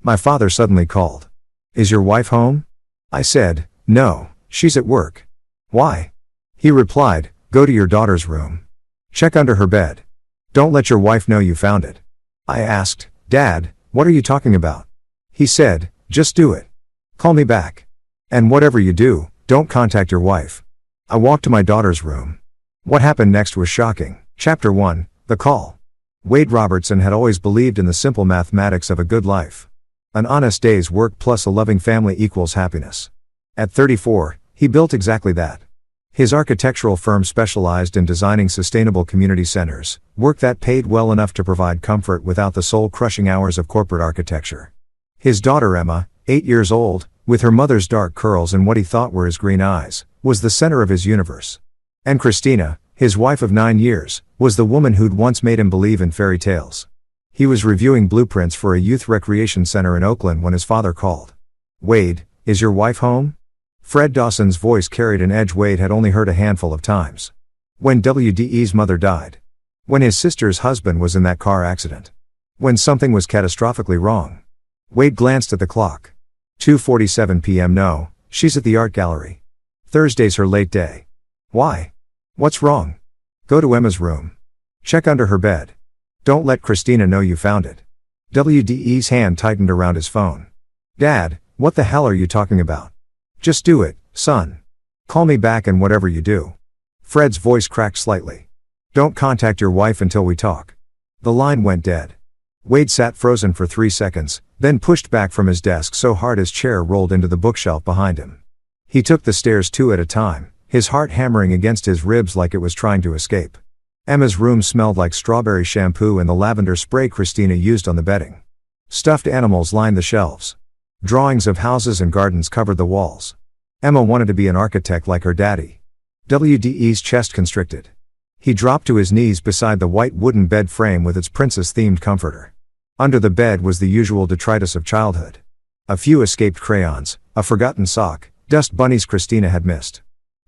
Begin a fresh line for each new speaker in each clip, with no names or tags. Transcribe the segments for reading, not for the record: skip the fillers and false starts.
My father suddenly called. "Is your wife home?" I said, "No, she's at work." "Why?" He replied, "Go to your daughter's room. Check under her bed. Don't let your wife know you found it." I asked, "Dad, what are you talking about?" He said, "Just do it. Call me back. And whatever you do, don't contact your wife." I walked to my daughter's room. What happened next was shocking. Chapter 1, The Call. Wade Robertson had always believed in the simple mathematics of a good life. An honest day's work plus a loving family equals happiness. At 34, he built exactly that. His architectural firm specialized in designing sustainable community centers, work that paid well enough to provide comfort without the soul-crushing hours of corporate architecture. His daughter Emma, 8 years old, with her mother's dark curls and what he thought were his green eyes, was the center of his universe. And Christina, his wife of 9 years, was the woman who'd once made him believe in fairy tales. He was reviewing blueprints for a youth recreation center in Oakland when his father called. "Wade, is your wife home?" Fred Dawson's voice carried an edge Wade had only heard a handful of times. When WDE's mother died. When his sister's husband was in that car accident. When something was catastrophically wrong. Wade glanced at the clock. 2:47 p.m. No, she's at the art gallery. Thursday's her late day. Why? What's wrong? Go to Emma's room. Check under her bed. Don't let Christina know you found it. WDE's hand tightened around his phone. "Dad, what the hell are you talking about? Just do it, son. Call me back and whatever you do." Fred's voice cracked slightly. "Don't contact your wife until we talk." The line went dead. Wade sat frozen for 3 seconds, then pushed back from his desk so hard his chair rolled into the bookshelf behind him. He took the stairs 2 at a time, his heart hammering against his ribs like it was trying to escape. Emma's room smelled like strawberry shampoo and the lavender spray Christina used on the bedding. Stuffed animals lined the shelves. Drawings of houses and gardens covered the walls. Emma wanted to be an architect like her daddy. WDE's chest constricted. He dropped to his knees beside the white wooden bed frame with its princess-themed comforter. Under the bed was the usual detritus of childhood. A few escaped crayons, a forgotten sock, dust bunnies Christina had missed.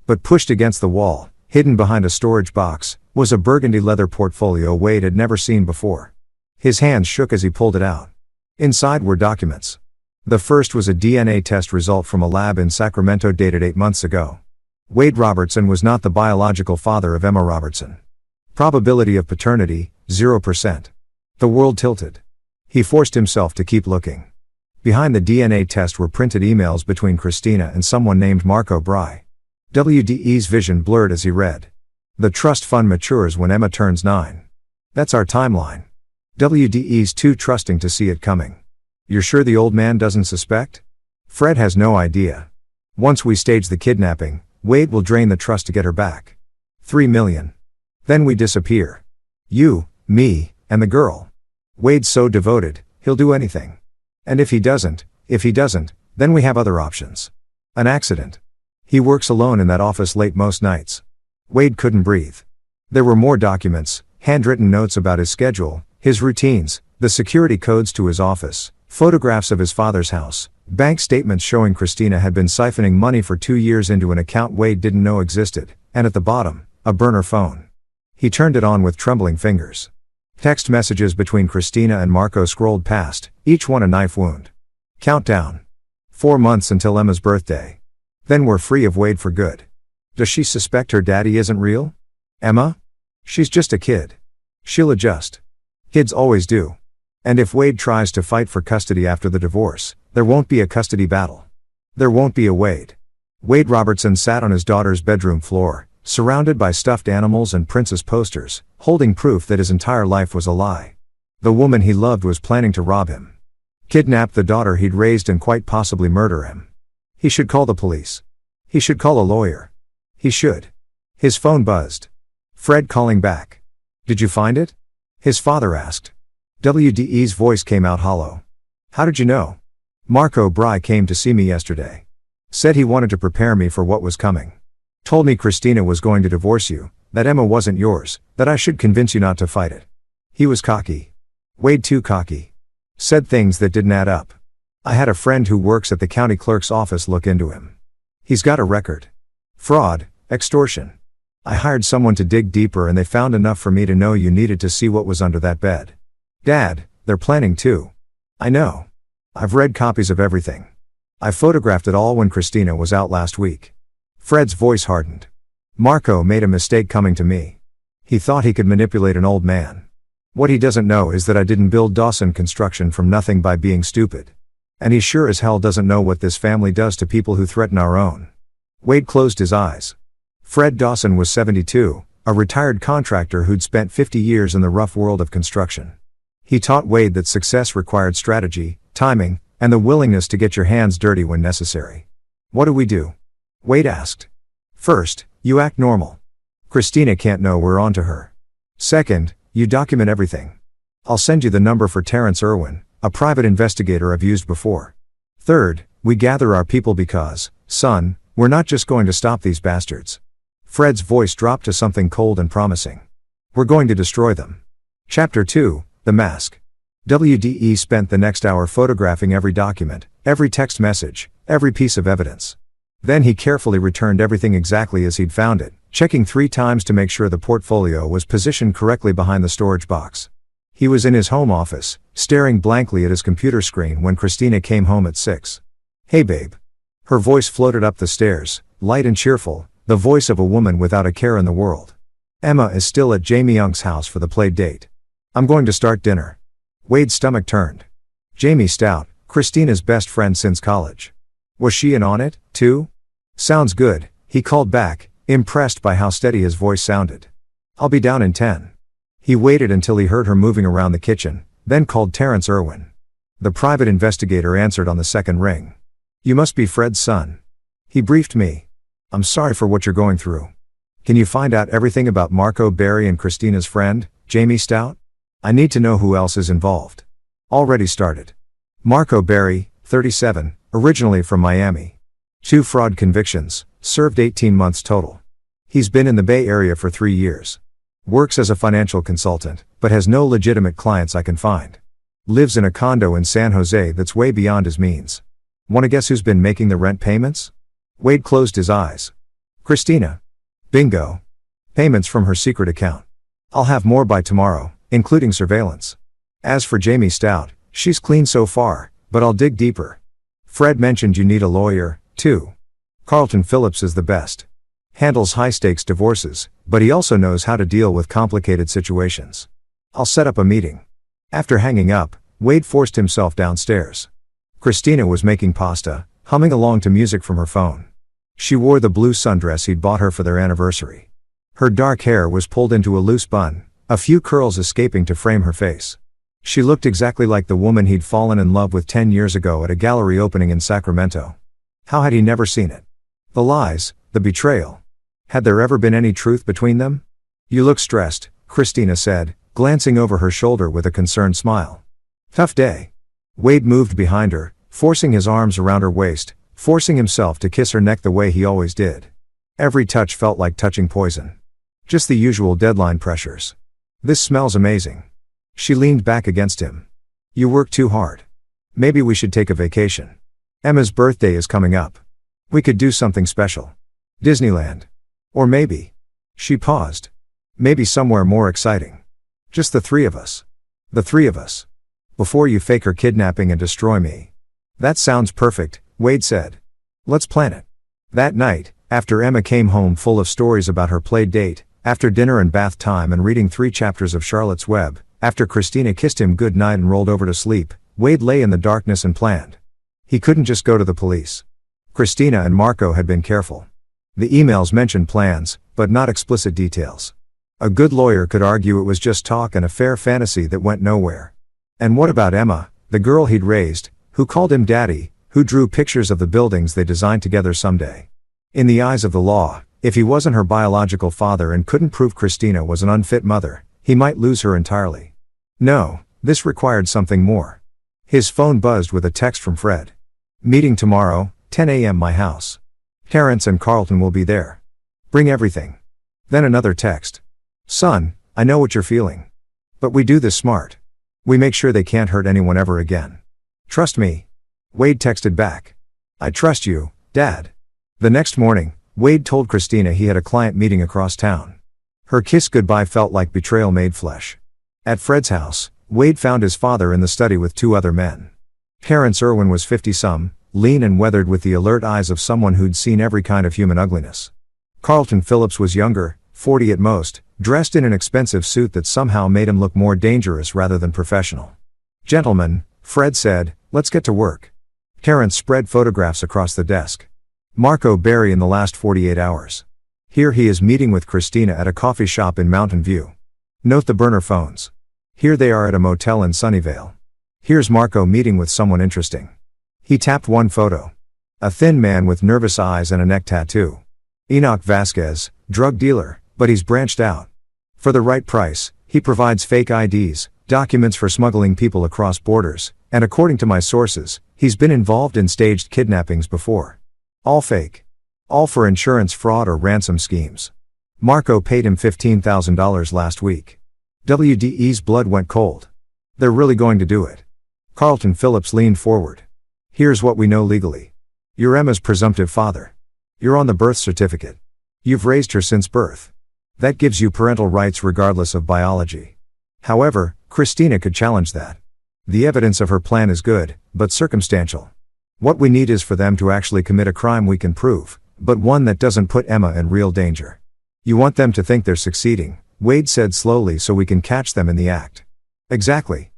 But pushed against the wall, hidden behind a storage box, was a burgundy leather portfolio Wade had never seen before. His hands shook as he pulled it out. Inside were documents. The first was a DNA test result from a lab in Sacramento dated 8 months ago. Wade Robertson was not the biological father of Emma Robertson. Probability of paternity, 0%. The world tilted. He forced himself to keep looking. Behind the DNA test were printed emails between Christina and someone named Marco Bry. WDE's vision blurred as he read. "The trust fund matures when Emma turns 9. That's our timeline." WDE's too trusting to see it coming. "You're sure the old man doesn't suspect?" "Fred has no idea. Once we stage the kidnapping, Wade will drain the trust to get her back. 3 million. Then we disappear. You, me, and the girl. Wade's so devoted, he'll do anything. And if he doesn't, then we have other options. An accident. He works alone in that office late most nights." Wade couldn't breathe. There were more documents, handwritten notes about his schedule, his routines, the security codes to his office, photographs of his father's house, bank statements showing Christina had been siphoning money for 2 years into an account Wade didn't know existed, and at the bottom, a burner phone. He turned it on with trembling fingers. Text messages between Christina and Marco scrolled past, each one a knife wound. Countdown. 4 months until Emma's birthday. Then we're free of Wade for good. Does she suspect her daddy isn't real? Emma? She's just a kid. She'll adjust. Kids always do. And if Wade tries to fight for custody after the divorce, there won't be a custody battle. There won't be a Wade. Wade Robertson sat on his daughter's bedroom floor, surrounded by stuffed animals and princess posters, holding proof that his entire life was a lie. The woman he loved was planning to rob him. Kidnap the daughter he'd raised and quite possibly murder him. He should call the police. He should call a lawyer. He should. His phone buzzed. Fred calling back. "Did you find it?" his father asked. WDE's voice came out hollow. "How did you know?" "Marco Bry came to see me yesterday. Said he wanted to prepare me for what was coming. Told me Christina was going to divorce you, that Emma wasn't yours, that I should convince you not to fight it. He was cocky. Way too cocky. Said things that didn't add up. I had a friend who works at the county clerk's office look into him. He's got a record. Fraud, extortion. I hired someone to dig deeper and they found enough for me to know you needed to see what was under that bed. Dad, they're planning too. I know. I've read copies of everything. I photographed it all when Christina was out last week. Fred's voice hardened. Marco made a mistake coming to me. He thought he could manipulate an old man. What he doesn't know is that I didn't build Dawson Construction from nothing by being stupid. And he sure as hell doesn't know what this family does to people who threaten our own. Wade closed his eyes. Fred Dawson was 72, a retired contractor who'd spent 50 years in the rough world of construction. He taught Wade that success required strategy, timing, and the willingness to get your hands dirty when necessary. What do we do? Wade asked. First, you act normal. Christina can't know we're onto her. Second, you document everything. I'll send you the number for Terrence Irwin, a private investigator I've used before. Third, we gather our people because, son, we're not just going to stop these bastards. Fred's voice dropped to something cold and promising. We're going to destroy them. Chapter 2, The Mask. WDE spent the next hour photographing every document, every text message, every piece of evidence. Then he carefully returned everything exactly as he'd found it, checking 3 times to make sure the portfolio was positioned correctly behind the storage box. He was in his home office, staring blankly at his computer screen when Christina came home at 6. Hey babe. Her voice floated up the stairs, light and cheerful, the voice of a woman without a care in the world. Emma is still at Jamie Young's house for the play date. I'm going to start dinner. Wade's stomach turned. Jamie Stout, Christina's best friend since college. Was she in on it, too? Sounds good, he called back, impressed by how steady his voice sounded. I'll be down in 10. He waited until he heard her moving around the kitchen, then called Terrence Irwin. The private investigator answered on the second ring. You must be Fred's son. He briefed me. I'm sorry for what you're going through. Can you find out everything about Marco Berry and Christina's friend, Jamie Stout? I need to know who else is involved. Already started. Marco Berry, 37, originally from Miami. 2 fraud convictions, served 18 months total. He's been in the Bay Area for 3 years. Works as a financial consultant, but has no legitimate clients I can find. Lives in a condo in San Jose that's way beyond his means. Wanna guess who's been making the rent payments? Wade closed his eyes. Christina. Bingo. Payments from her secret account. I'll have more by tomorrow, including surveillance. As for Jamie Stout, she's clean so far, but I'll dig deeper. Fred mentioned you need a lawyer, too. Carlton Phillips is the best. Handles high-stakes divorces, but he also knows how to deal with complicated situations. I'll set up a meeting. After hanging up, Wade forced himself downstairs. Christina was making pasta, humming along to music from her phone. She wore the blue sundress he'd bought her for their anniversary. Her dark hair was pulled into a loose bun, a few curls escaping to frame her face. She looked exactly like the woman he'd fallen in love with 10 years ago at a gallery opening in Sacramento. How had he never seen it? The lies, the betrayal. Had there ever been any truth between them? You look stressed, Christina said, glancing over her shoulder with a concerned smile. Tough day. Wade moved behind her, forcing his arms around her waist, forcing himself to kiss her neck the way he always did. Every touch felt like touching poison. Just the usual deadline pressures. This smells amazing. She leaned back against him. You work too hard. Maybe we should take a vacation. Emma's birthday is coming up. We could do something special. Disneyland. Or maybe. She paused. Maybe somewhere more exciting. Just the 3 of us. The 3 of us. Before you fake her kidnapping and destroy me. That sounds perfect, Wade said. Let's plan it. That night, after Emma came home full of stories about her play date, after dinner and bath time and reading 3 chapters of Charlotte's Web, after Christina kissed him good night and rolled over to sleep, Wade lay in the darkness and planned. He couldn't just go to the police. Christina and Marco had been careful. The emails mentioned plans, but not explicit details. A good lawyer could argue it was just talk and a fair fantasy that went nowhere. And what about Emma, the girl he'd raised, who called him daddy, who drew pictures of the buildings they designed together someday? In the eyes of the law, if he wasn't her biological father and couldn't prove Christina was an unfit mother, he might lose her entirely. No, this required something more. His phone buzzed with a text from Fred. Meeting tomorrow, 10 a.m. my house. Terrence and Carlton will be there. Bring everything. Then another text. Son, I know what you're feeling. But we do this smart. We make sure they can't hurt anyone ever again. Trust me. Wade texted back. I trust you, Dad. The next morning, Wade told Christina he had a client meeting across town. Her kiss goodbye felt like betrayal made flesh. At Fred's house, Wade found his father in the study with 2 other men. Terrence Irwin was 50-some, lean and weathered with the alert eyes of someone who'd seen every kind of human ugliness. Carlton Phillips was younger, 40 at most, dressed in an expensive suit that somehow made him look more dangerous rather than professional. "Gentlemen," Fred said, "let's get to work." Terrence spread photographs across the desk. Marco Berry in the last 48 hours. Here he is meeting with Christina at a coffee shop in Mountain View. Note the burner phones. Here they are at a motel in Sunnyvale. Here's Marco meeting with someone interesting. He tapped one photo. A thin man with nervous eyes and a neck tattoo. Enoch Vasquez, drug dealer, but he's branched out. For the right price, he provides fake IDs, documents for smuggling people across borders, and according to my sources, he's been involved in staged kidnappings before. All fake. All for insurance fraud or ransom schemes. Marco paid him $15,000 last week. WDE's blood went cold. They're really going to do it. Carlton Phillips leaned forward. Here's what we know legally. You're Emma's presumptive father. You're on the birth certificate. You've raised her since birth. That gives you parental rights regardless of biology. However, Christina could challenge that. The evidence of her plan is good, but circumstantial. What we need is for them to actually commit a crime we can prove, but one that doesn't put Emma in real danger. You want them to think they're succeeding, Wade said slowly, so we can catch them in the act. Exactly.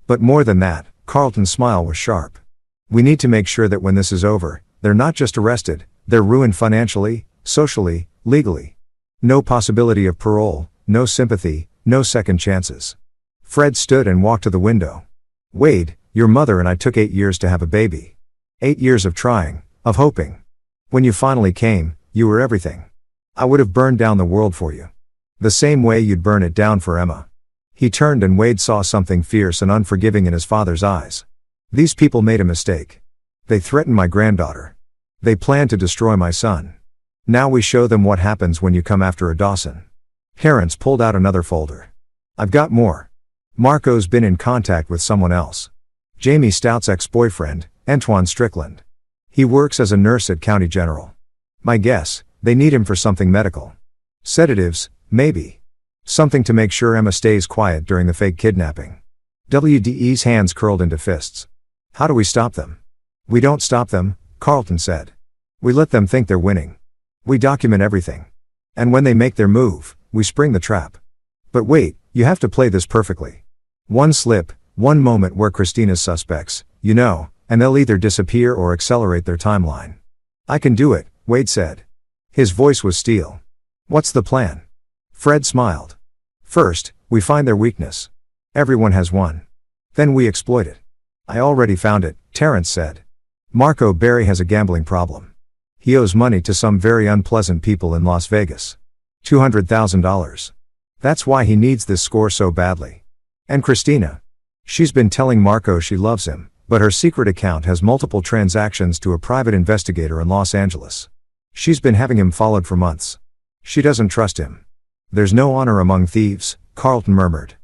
But more than that, Carlton's smile was sharp. We need to make sure that when this is over, they're not just arrested, they're ruined financially, socially, legally. No possibility of parole, no sympathy, no second chances. Fred stood and walked to the window. Wade, your mother and I took 8 years to have a baby. 8 years of trying, of hoping. When you finally came, you were everything. I would have burned down the world for you. The same way you'd burn it down for Emma. He turned and Wade saw something fierce and unforgiving in his father's eyes. These people made a mistake. They threatened my granddaughter. They planned to destroy my son. Now we show them what happens when you come after a Dawson. Terrence pulled out another folder. I've got more. Marco's been in contact with someone else. Jamie Stout's ex-boyfriend, Antoine Strickland. He works as a nurse at County General. My guess, they need him for something medical. Sedatives, maybe. Something to make sure Emma stays quiet during the fake kidnapping. WDE's hands curled into fists. How do we stop them? We don't stop them, Carlton said. We let them think they're winning. We document everything. And when they make their move, we spring the trap. But wait, you have to play this perfectly. One slip, one moment where Christina's suspects, and they'll either disappear or accelerate their timeline. I can do it, Wade said. His voice was steel. What's the plan? Fred smiled. First, we find their weakness. Everyone has one. Then we exploit it. I already found it, Terrence said. Marco Berry has a gambling problem. He owes money to some very unpleasant people in Las Vegas. $200,000. That's why he needs this score so badly. And Christina. She's been telling Marco she loves him, but her secret account has multiple transactions to a private investigator in Los Angeles. She's been having him followed for months. She doesn't trust him. There's no honor among thieves, Carlton murmured.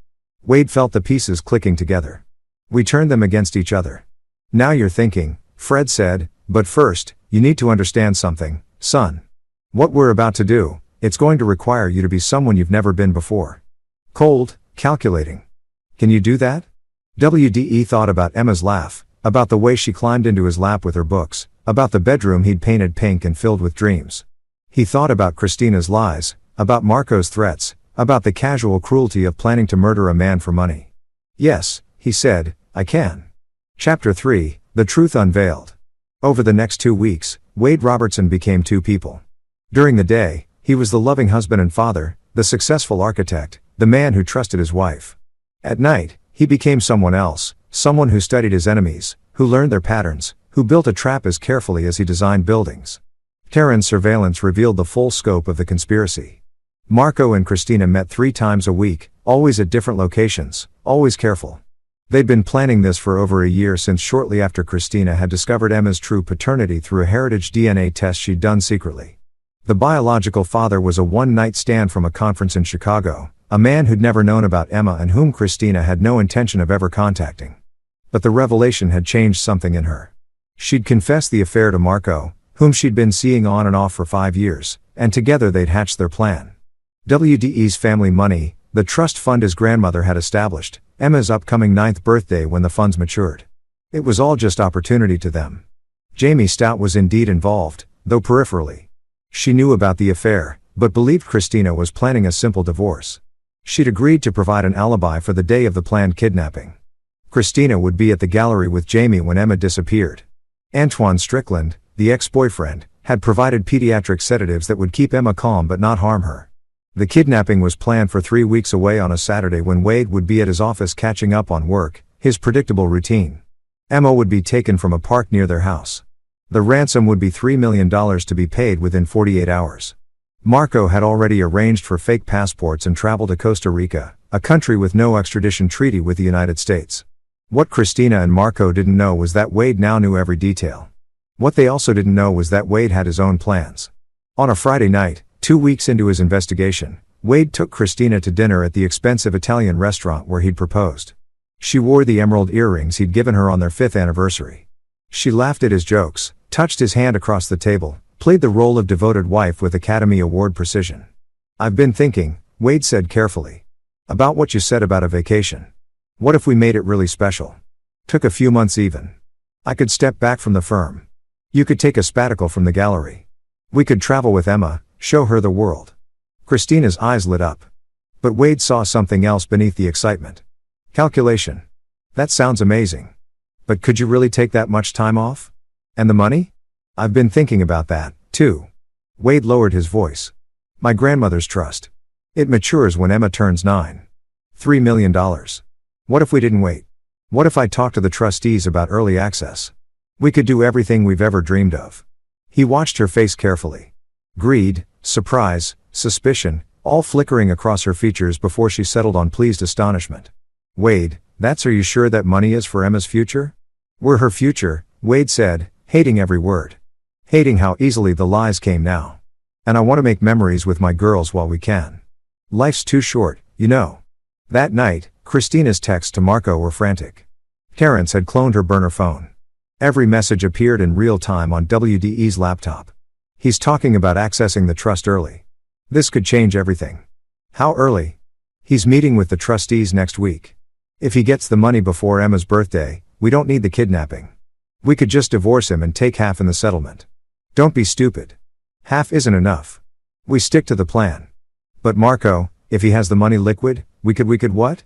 Wade felt the pieces clicking together. We turned them against each other. Now you're thinking, Fred said, but first, you need to understand something, son. What we're about to do, it's going to require you to be someone you've never been before. Cold, calculating. Can you do that? WDE thought about Emma's laugh, about the way she climbed into his lap with her books, about the bedroom he'd painted pink and filled with dreams. He thought about Christina's lies, about Marco's threats, about the casual cruelty of planning to murder a man for money. Yes, he said, I can. Chapter 3, The Truth Unveiled. Over the next 2 weeks, Wade Robertson became two people. During the day, he was the loving husband and father, the successful architect, the man who trusted his wife. At night, he became someone else, someone who studied his enemies, who learned their patterns, who built a trap as carefully as he designed buildings. Terran's surveillance revealed the full scope of the conspiracy. Marco and Christina met 3 times a week, always at different locations, always careful. They'd been planning this for over a year, since shortly after Christina had discovered Emma's true paternity through a heritage DNA test she'd done secretly. The biological father was a one-night stand from a conference in Chicago, a man who'd never known about Emma and whom Christina had no intention of ever contacting. But the revelation had changed something in her. She'd confessed the affair to Marco, whom she'd been seeing on and off for 5 years, and together they'd hatched their plan. WDE's family money, the trust fund his grandmother had established, Emma's upcoming 9th birthday when the funds matured. It was all just opportunity to them. Jamie Stout was indeed involved, though peripherally. She knew about the affair, but believed Christina was planning a simple divorce. She'd agreed to provide an alibi for the day of the planned kidnapping. Christina would be at the gallery with Jamie when Emma disappeared. Antoine Strickland, the ex-boyfriend, had provided pediatric sedatives that would keep Emma calm but not harm her. The kidnapping was planned for 3 weeks away on a Saturday when Wade would be at his office catching up on work, his predictable routine. Emma would be taken from a park near their house. The ransom would be $3 million to be paid within 48 hours. Marco had already arranged for fake passports and traveled to Costa Rica, a country with no extradition treaty with the United States. What Christina and Marco didn't know was that Wade now knew every detail. What they also didn't know was that Wade had his own plans. On a Friday night, 2 weeks into his investigation, Wade took Christina to dinner at the expensive Italian restaurant where he'd proposed. She wore the emerald earrings he'd given her on their 5th anniversary. She laughed at his jokes, touched his hand across the table, played the role of devoted wife with Academy Award precision. "I've been thinking," Wade said carefully, "about what you said about a vacation. What if we made it really special? Took a few months even. I could step back from the firm. You could take a sabbatical from the gallery. We could travel with Emma, show her the world." Christina's eyes lit up. But Wade saw something else beneath the excitement. Calculation. "That sounds amazing. But could you really take that much time off? And the money?" "I've been thinking about that, too." Wade lowered his voice. "My grandmother's trust. It matures when Emma turns 9. $3 million. What if we didn't wait? What if I talked to the trustees about early access? We could do everything we've ever dreamed of." He watched her face carefully. Greed, surprise, suspicion, all flickering across her features before she settled on pleased astonishment. "Wade, are you sure that money is for Emma's future?" "We're her future," Wade said, hating every word. Hating how easily the lies came now. "And I want to make memories with my girls while we can. Life's too short, you know." That night, Christina's texts to Marco were frantic. Terrence had cloned her burner phone. Every message appeared in real time on WDE's laptop. "He's talking about accessing the trust early. This could change everything." "How early?" "He's meeting with the trustees next week. If he gets the money before Emma's birthday, we don't need the kidnapping. We could just divorce him and take half in the settlement." "Don't be stupid. Half isn't enough. We stick to the plan." "But Marco, if he has the money liquid, we could what?"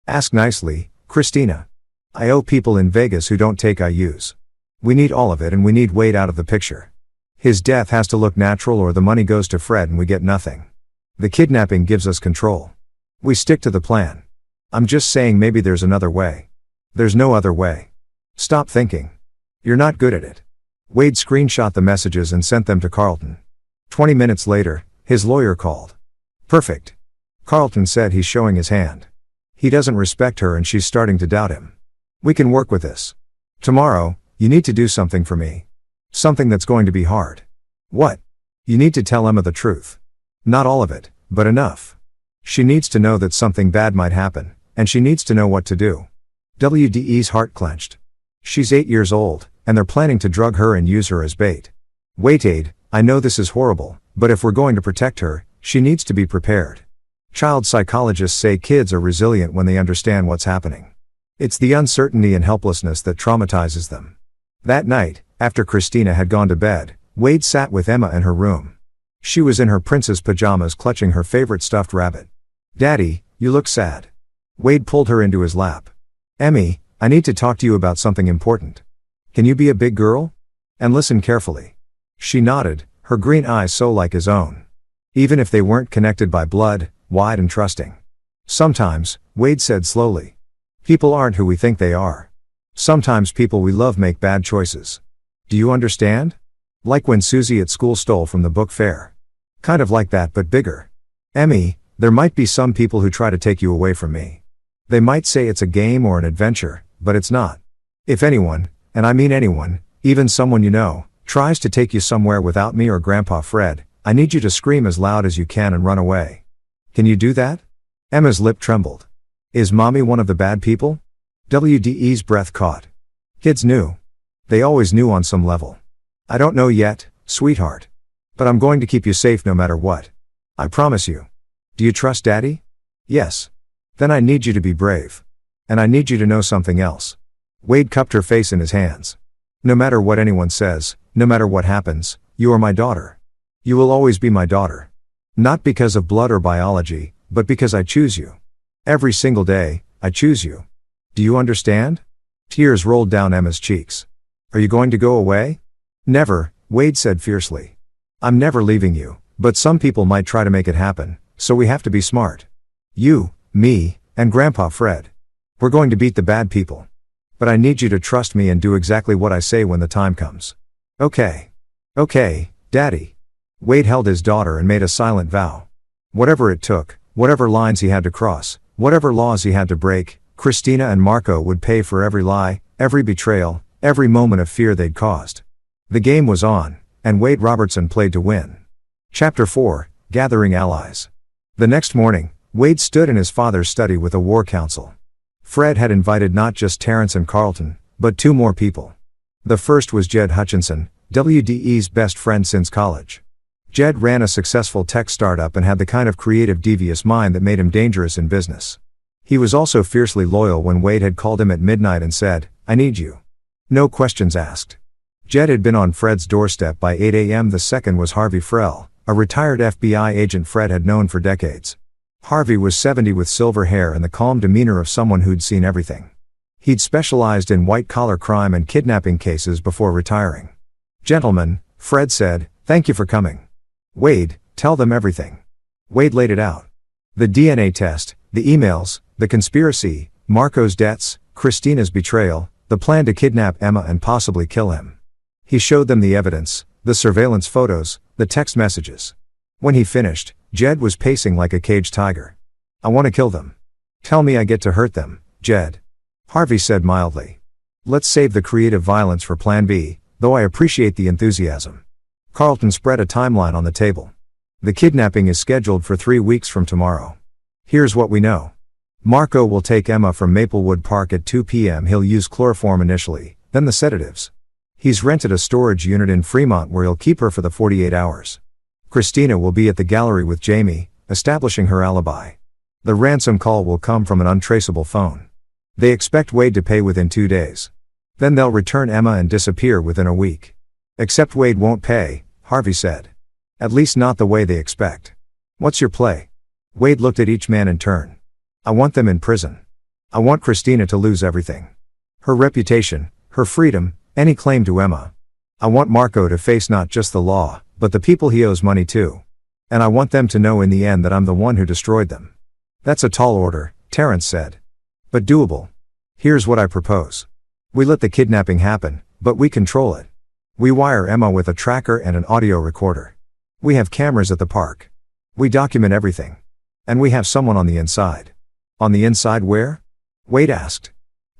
"Ask nicely, Christina. I owe people in Vegas who don't take IUs. We need all of it, and we need Wade out of the picture. His death has to look natural or the money goes to Fred and we get nothing. The kidnapping gives us control. We stick to the plan. I'm just saying maybe there's another way." "There's no other way. Stop thinking. You're not good at it." Wade screenshot the messages and sent them to Carlton. 20 minutes later, his lawyer called. "Perfect. Carlton said he's showing his hand. He doesn't respect her and she's starting to doubt him. We can work with this. Tomorrow, you need to do something for me. Something that's going to be hard." "What?" "You need to tell Emma the truth. Not all of it, but enough. She needs to know that something bad might happen, and she needs to know what to do." WDE's heart clenched. She's 8 years old, and they're planning to drug her and use her as bait. "Wait, Aid, I know this is horrible, but if we're going to protect her, she needs to be prepared. Child psychologists say kids are resilient when they understand what's happening. It's the uncertainty and helplessness that traumatizes them." That night, after Christina had gone to bed, Wade sat with Emma in her room. She was in her princess pajamas clutching her favorite stuffed rabbit. "Daddy, you look sad." Wade pulled her into his lap. "Emmy, I need to talk to you about something important. Can you be a big girl? And listen carefully." She nodded, her green eyes so like his own. Even if they weren't connected by blood, wide and trusting. "Sometimes," Wade said slowly, "people aren't who we think they are. Sometimes people we love make bad choices. Do you understand? Like when Susie at school stole from the book fair. Kind of like that but bigger. Emmy, there might be some people who try to take you away from me. They might say it's a game or an adventure, but it's not. If anyone, and I mean anyone, even someone you know, tries to take you somewhere without me or Grandpa Fred, I need you to scream as loud as you can and run away. Can you do that?" Emma's lip trembled. "Is Mommy one of the bad people?" WDE's breath caught. Kids knew. They always knew on some level. "I don't know yet, sweetheart. But I'm going to keep you safe no matter what. I promise you. Do you trust Daddy?" "Yes." "Then I need you to be brave. And I need you to know something else." Wade cupped her face in his hands. No matter what anyone says, no matter what happens, you are my daughter. You will always be my daughter. Not because of blood or biology, but because I choose you. Every single day, I choose you. Do you understand? Tears rolled down Emma's cheeks. Are you going to go away? Never, Wade said fiercely. I'm never leaving you, but some people might try to make it happen, so we have to be smart. You, me, and Grandpa Fred. We're going to beat the bad people. But I need you to trust me and do exactly what I say when the time comes. Okay. Okay, Daddy. Wade held his daughter and made a silent vow. Whatever it took, whatever lines he had to cross, whatever laws he had to break, Christina and Marco would pay for every lie, every betrayal, every moment of fear they'd caused. The game was on, and Wade Robertson played to win. Chapter 4, Gathering Allies. The next morning, Wade stood in his father's study with a war council. Fred had invited not just Terrence and Carlton, but 2 more people. The first was Jed Hutchinson, WDE's best friend since college. Jed ran a successful tech startup and had the kind of creative, devious mind that made him dangerous in business. He was also fiercely loyal when Wade had called him at midnight and said, "I need you." No questions asked. Jed had been on Fred's doorstep by 8 a.m. The second was Harvey Frell, a retired FBI agent Fred had known for decades. Harvey was 70 with silver hair and the calm demeanor of someone who'd seen everything. He'd specialized in white-collar crime and kidnapping cases before retiring. "Gentlemen," Fred said, "thank you for coming. Wade, tell them everything." Wade laid it out. The DNA test, the emails, the conspiracy, Marco's debts, Christina's betrayal, the plan to kidnap Emma and possibly kill him. He showed them the evidence, the surveillance photos, the text messages. When he finished, Jed was pacing like a caged tiger. "I want to kill them. Tell me I get to hurt them, Jed." Harvey said mildly. "Let's save the creative violence for Plan B, though I appreciate the enthusiasm." Carlton spread a timeline on the table. "The kidnapping is scheduled for 3 weeks from tomorrow. Here's what we know. Marco will take Emma from Maplewood Park at 2 p.m. He'll use chloroform initially, then the sedatives. He's rented a storage unit in Fremont where he'll keep her for the 48 hours. Christina will be at the gallery with Jamie, establishing her alibi. The ransom call will come from an untraceable phone. They expect Wade to pay within 2 days. Then they'll return Emma and disappear within a week. Except Wade won't pay," Harvey said. "At least not the way they expect. What's your play?" Wade looked at each man in turn. "I want them in prison. I want Christina to lose everything. Her reputation, her freedom, any claim to Emma. I want Marco to face not just the law, but the people he owes money to. And I want them to know in the end that I'm the one who destroyed them." "That's a tall order," Terrence said. "But doable. Here's what I propose. We let the kidnapping happen, but we control it. We wire Emma with a tracker and an audio recorder. We have cameras at the park. We document everything. And we have someone on the inside." "On the inside where?" Wade asked.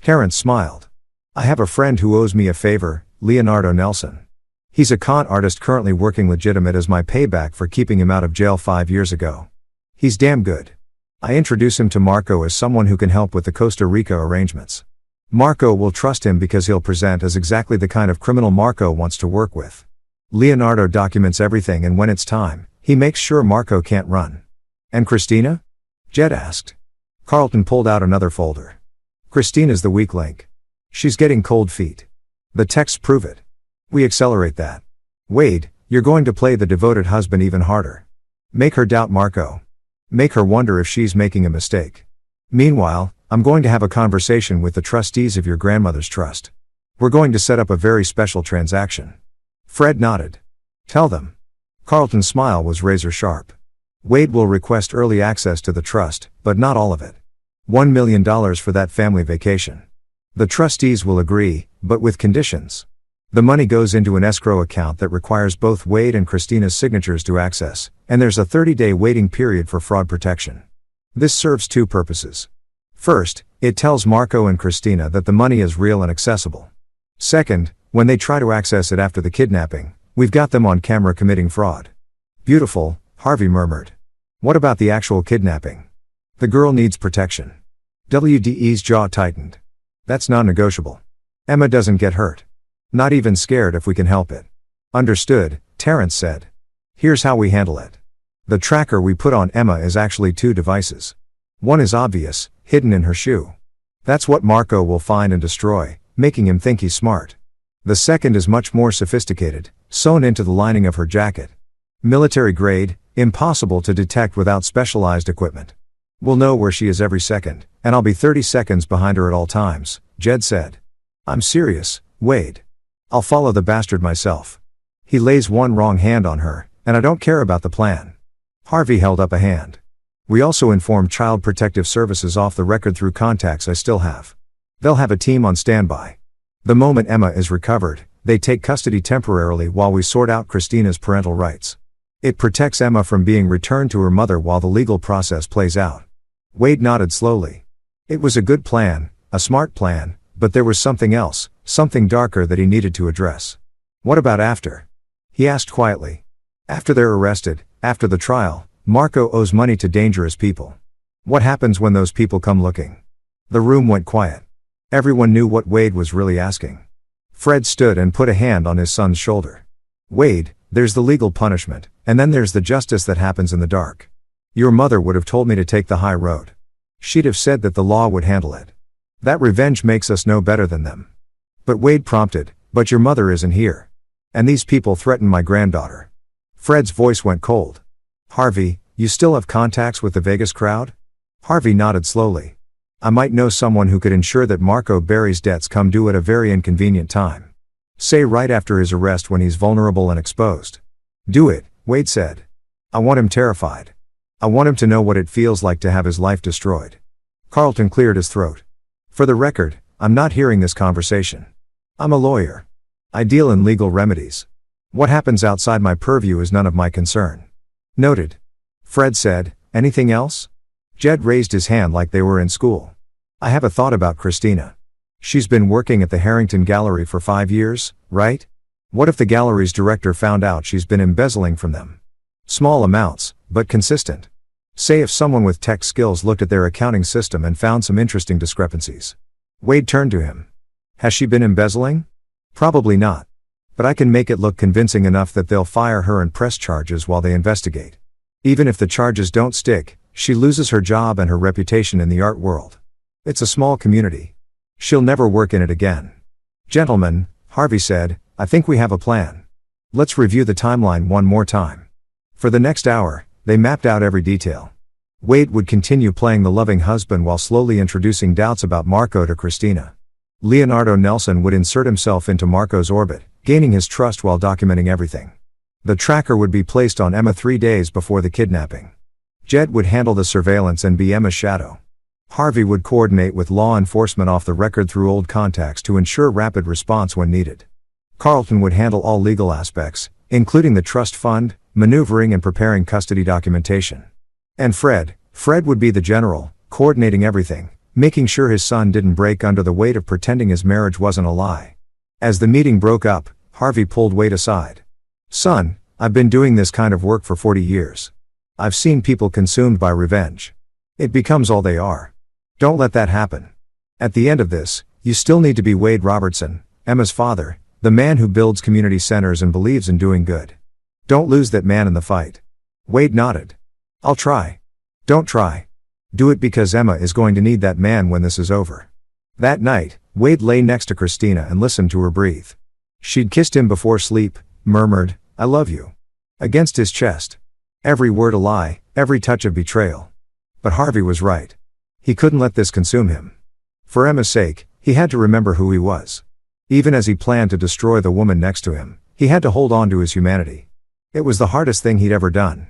Terrence smiled. "I have a friend who owes me a favor, Leonardo Nelson. He's a con artist currently working legitimate as my payback for keeping him out of jail 5 years ago. He's damn good. I introduce him to Marco as someone who can help with the Costa Rica arrangements. Marco will trust him because he'll present as exactly the kind of criminal Marco wants to work with. Leonardo documents everything and when it's time, he makes sure Marco can't run." "And Christina?" Jed asked. Carlton pulled out another folder. "Christina's the weak link. She's getting cold feet. The texts prove it. We accelerate that. Wade, you're going to play the devoted husband even harder. Make her doubt Marco. Make her wonder if she's making a mistake. Meanwhile, I'm going to have a conversation with the trustees of your grandmother's trust. We're going to set up a very special transaction." Fred nodded. "Tell them." Carlton's smile was razor sharp. "Wade will request early access to the trust, but not all of it. $1 million for that family vacation. The trustees will agree, but with conditions. The money goes into an escrow account that requires both Wade and Christina's signatures to access, and there's a 30-day waiting period for fraud protection. This serves 2 purposes. First, it tells Marco and Christina that the money is real and accessible. Second, when they try to access it after the kidnapping, we've got them on camera committing fraud." "Beautiful," Harvey murmured. "What about the actual kidnapping?" "The girl needs protection." WDE's jaw tightened. "That's non-negotiable. Emma doesn't get hurt. Not even scared if we can help it." "Understood," Terrence said. "Here's how we handle it. The tracker we put on Emma is actually 2 devices. One is obvious, hidden in her shoe. That's what Marco will find and destroy, making him think he's smart. The second is much more sophisticated, sewn into the lining of her jacket. Military grade, impossible to detect without specialized equipment. We'll know where she is every second, and I'll be 30 seconds behind her at all times, Jed said. I'm serious, Wade. I'll follow the bastard myself. He lays one wrong hand on her, and I don't care about the plan. Harvey held up a hand. We also informed Child Protective Services off the record through contacts I still have. They'll have a team on standby. The moment Emma is recovered, they take custody temporarily while we sort out Christina's parental rights. It protects Emma from being returned to her mother while the legal process plays out. Wade nodded slowly. It was a good plan, a smart plan, but there was something else, something darker that he needed to address. What about after? He asked quietly. After they're arrested, after the trial, Marco owes money to dangerous people. What happens when those people come looking? The room went quiet. Everyone knew what Wade was really asking. Fred stood and put a hand on his son's shoulder. Wade, there's the legal punishment, and then there's the justice that happens in the dark. Your mother would have told me to take the high road. She'd have said that the law would handle it. That revenge makes us no better than them. But Wade prompted, but your mother isn't here. And these people threaten my granddaughter. Fred's voice went cold. Harvey, you still have contacts with the Vegas crowd? Harvey nodded slowly. I might know someone who could ensure that Marco Berry's debts come due at a very inconvenient time. Say right after his arrest when he's vulnerable and exposed. Do it, Wade said. I want him terrified. I want him to know what it feels like to have his life destroyed. Carlton cleared his throat. For the record, I'm not hearing this conversation. I'm a lawyer. I deal in legal remedies. What happens outside my purview is none of my concern. Noted. Fred said, anything else? Jed raised his hand like they were in school. I have a thought about Christina. She's been working at the Harrington Gallery for 5 years, right? What if the gallery's director found out she's been embezzling from them? Small amounts, but consistent. Say if someone with tech skills looked at their accounting system and found some interesting discrepancies. Wade turned to him. Has she been embezzling? Probably not. But I can make it look convincing enough that they'll fire her and press charges while they investigate. Even if the charges don't stick, she loses her job and her reputation in the art world. It's a small community. She'll never work in it again. Gentlemen, Harvey said, I think we have a plan. Let's review the timeline one more time. For the next hour, they mapped out every detail. Wade would continue playing the loving husband while slowly introducing doubts about Marco to Christina. Leonardo Nelson would insert himself into Marco's orbit, gaining his trust while documenting everything. The tracker would be placed on Emma 3 days before the kidnapping. Jed would handle the surveillance and be Emma's shadow. Harvey would coordinate with law enforcement off the record through old contacts to ensure rapid response when needed. Carlton would handle all legal aspects, including the trust fund, maneuvering and preparing custody documentation. And Fred would be the general, coordinating everything, making sure his son didn't break under the weight of pretending his marriage wasn't a lie. As the meeting broke up, Harvey pulled Wade aside. Son, I've been doing this kind of work for 40 years. I've seen people consumed by revenge. It becomes all they are. Don't let that happen. At the end of this, you still need to be Wade Robertson, Emma's father, the man who builds community centers and believes in doing good. Don't lose that man in the fight. Wade nodded. I'll try. Don't try. Do it because Emma is going to need that man when this is over. That night, Wade lay next to Christina and listened to her breathe. She'd kissed him before sleep, murmured, I love you. Against his chest. Every word a lie, every touch of betrayal. But Harvey was right. He couldn't let this consume him. For Emma's sake, he had to remember who he was. Even as he planned to destroy the woman next to him, he had to hold on to his humanity. It was the hardest thing he'd ever done.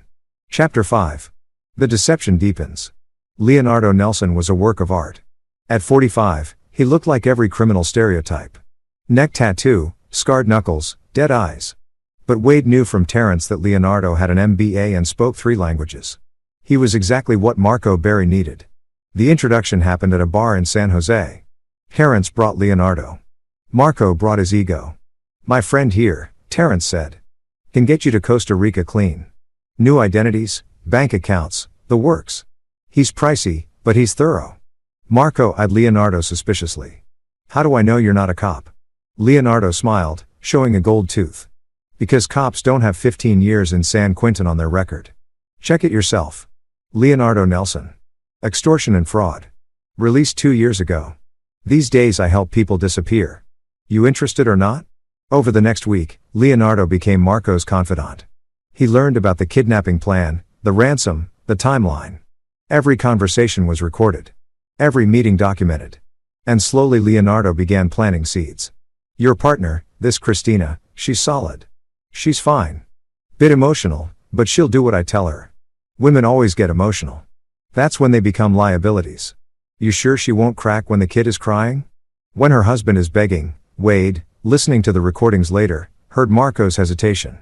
Chapter 5. The deception deepens. Leonardo Nelson was a work of art. At 45, he looked like every criminal stereotype. Neck tattoo, scarred knuckles, dead eyes. But Wade knew from Terrence that Leonardo had an MBA and spoke 3 languages. He was exactly what Marco Berry needed. The introduction happened at a bar in San Jose. Terrence brought Leonardo. Marco brought his ego. My friend here, Terrence said, can get you to Costa Rica clean. New identities, bank accounts, the works. He's pricey, but he's thorough. Marco eyed Leonardo suspiciously. How do I know you're not a cop? Leonardo smiled, showing a gold tooth. Because cops don't have 15 years in San Quentin on their record. Check it yourself. Leonardo Nelson. Extortion and fraud. Released 2 years ago. These days I help people disappear. You interested or not? Over the next week, Leonardo became Marco's confidant. He learned about the kidnapping plan, the ransom, the timeline. Every conversation was recorded. Every meeting documented. And slowly Leonardo began planting seeds. Your partner, this Christina, she's solid. She's fine. Bit emotional, but she'll do what I tell her. Women always get emotional. That's when they become liabilities. You sure she won't crack when the kid is crying? When her husband is begging, Wade, listening to the recordings later, heard Marco's hesitation.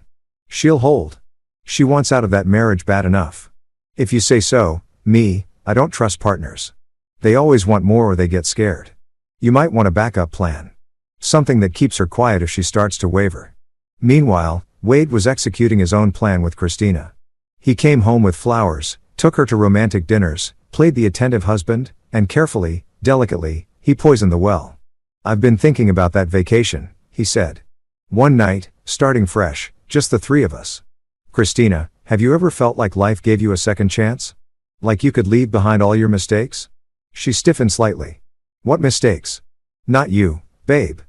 She'll hold. She wants out of that marriage bad enough. If you say so, I don't trust partners. They always want more or they get scared. You might want a backup plan. Something that keeps her quiet if she starts to waver. Meanwhile, Wade was executing his own plan with Christina. He came home with flowers, took her to romantic dinners, played the attentive husband, and carefully, delicately, he poisoned the well. I've been thinking about that vacation, he said. One night, starting fresh, just the three of us. Christina, have you ever felt like life gave you a second chance? Like you could leave behind all your mistakes? She stiffened slightly. What mistakes? Not you, babe.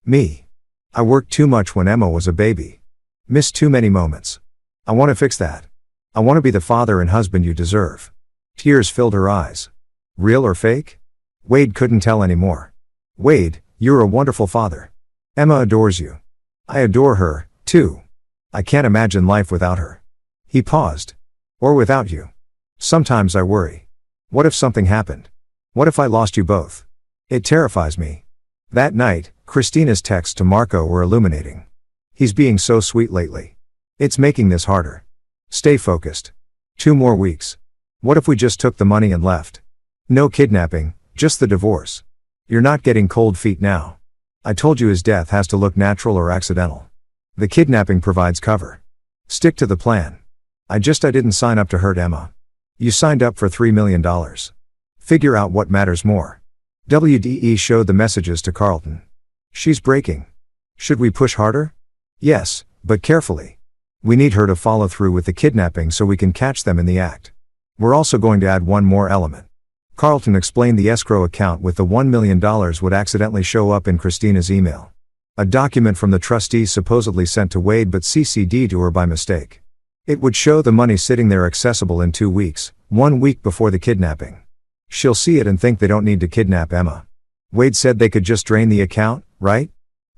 Me. I worked too much when Emma was a baby. Missed too many moments. I want to fix that. I want to be the father and husband you deserve. Tears filled her eyes. Real or fake? Wade couldn't tell anymore. Wade, you're a wonderful father. Emma adores you. I adore her, too. I can't imagine life without her. He paused. Or without you. Sometimes I worry. What if something happened? What if I lost you both? It terrifies me. That night, Christina's texts to Marco were illuminating. He's being so sweet lately. It's making this harder. Stay focused. 2 more weeks. What if we just took the money and left? No kidnapping, just the divorce. You're not getting cold feet now. I told you his death has to look natural or accidental. The kidnapping provides cover. Stick to the plan. I didn't sign up to hurt Emma. You signed up for $3 million. Figure out what matters more. WDE showed the messages to Carlton. She's breaking. Should we push harder? Yes, but carefully. We need her to follow through with the kidnapping so we can catch them in the act. We're also going to add one more element. Carlton explained the escrow account with the $1 million would accidentally show up in Christina's email. A document from the trustees supposedly sent to Wade but CC'd to her by mistake. It would show the money sitting there accessible in 2 weeks, 1 week before the kidnapping. She'll see it and think they don't need to kidnap Emma. Wade said they could just drain the account, right?